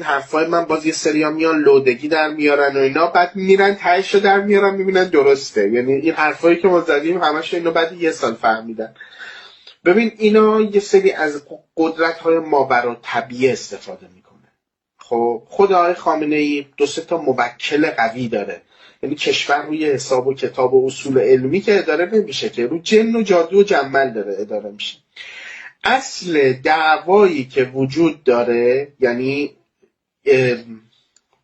این حرفای من باز یه سریا میان لودگی در میارن و اینا، بعد میرن تهش رو در میارن میبینن درسته. یعنی این حرفایی که ما زدیم همش اینو بعد یه سال فهمیدن. ببین اینا یه سری از قدرت‌های ماورالطبیعه استفاده میکنه. خب خود آقای خامنه‌ای 2-3 تا موکل قوی داره. یعنی کشور روی حساب و کتاب و اصول علمی که اداره نمیشه، که رو جن و جادو و جنبل داره اداره میشه. اصل دعوایی که وجود داره، یعنی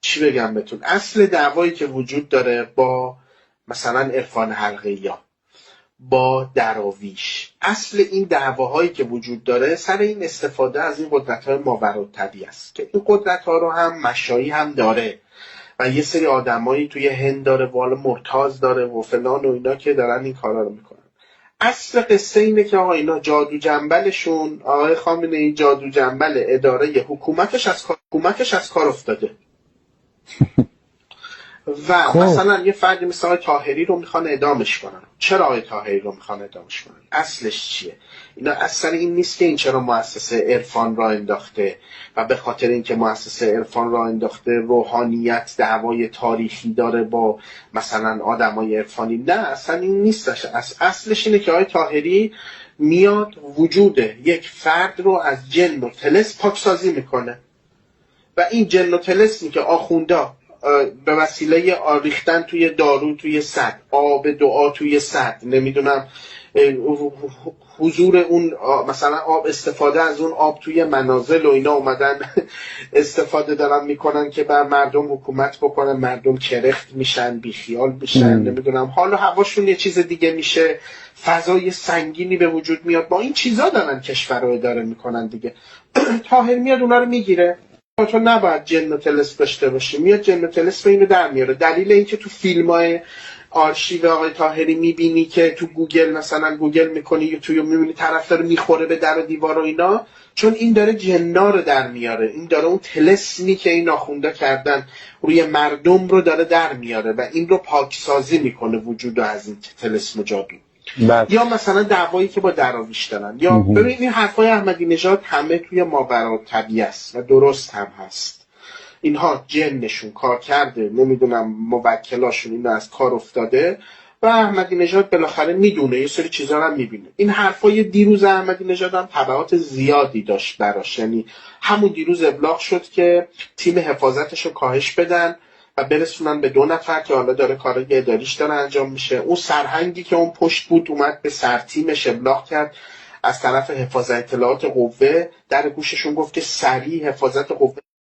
چی بگم بهتون، اصل دعوایی که وجود داره با مثلا عرفان حلقه‌ای، با دراویش، اصل این دعواهایی که وجود داره سر این استفاده از این قدرت‌های ماورالطبیعه است که این قدرت‌ها رو هم مشایی هم داره و یه سری آدمایی توی هند داره، والا مرتاز داره و فلان و اینا که دارن این کارا رو میکنن. اصل قصه اینه که آقا اینا جادو جنبلشون، آقای خامنه‌ای جادو جنبل اداره حکومتش از کار افتاده. و مثلا یه فردی مثل آقای طاهری رو میخوان اعدامش کنن. چرا آقای طاهری رو میخوان اعدامش کنن؟ اصلش چیه؟ اینا اصلا این نیست که این چرا مؤسسه عرفان را انداخته و به خاطر اینکه مؤسسه عرفان را انداخته روحانیت دعوای تاریخی داره با مثلا آدمای عرفانی. نه، اصلا این نیستش. اصلش اینه که آقای طاهری میاد وجود یک فرد رو از جن و طلسم پاکسازی میکنه و این جن و طلسمی که آخوندا به وسیله ریختن توی دارو توی سد، آب دعا توی سد، نمیدونم حضور اون مثلا آب، استفاده از اون آب توی منازل و اینا اومدن استفاده دارن میکنن که بر مردم حکومت بکنن، مردم کرخت میشن، بیخیال میشن، نمیدونم حالا هواشون یه چیز دیگه میشه، فضای سنگینی به وجود میاد. با این چیزا دارن کشور رو اداره میکنن دیگه. طاهر میاد اونا رو میگیره. تو نباید جن و طلسم داشته باشی، میاد جن و طلسم اینو در میاره. دلیل اینکه تو فیلم‌های آرشیو آقای طاهری میبینی که تو گوگل مثلا گوگل میکنی یا توی میبینی طرف داره میخوره به در و دیوار و اینا، چون این داره جنا رو در میاره، این داره اون طلسمی که این آخوندا کردن روی مردم رو داره در میاره و این رو پاکسازی میکنه وجود از این طلسم و جادو. یا مثلا دعوایی که با دراویش دارن، یا ببین این حرفای احمدی نژاد همه توی ماورالطبیعه است و درست هم هست. اینها جنشون کار کرده، نمیدونم موکلاشون این از کار افتاده و احمدی نژاد بالاخره میدونه، یه سری چیزا هم میبینه. این حرفای دیروز احمدی نژاد هم تبعات زیادی داشت براش. یعنی همون دیروز ابلاغ شد که تیم حفاظتش رو کاهش بدن و برسونن به 2 نفر که حالا داره کارای اداریش داره انجام میشه. اون سرهنگی که اون پشت بود اومد به سرتیمش ابلاغ کرد از طرف حفاظت اطلاعات قوه، در گوششون گفت که سریع حفاظت قوه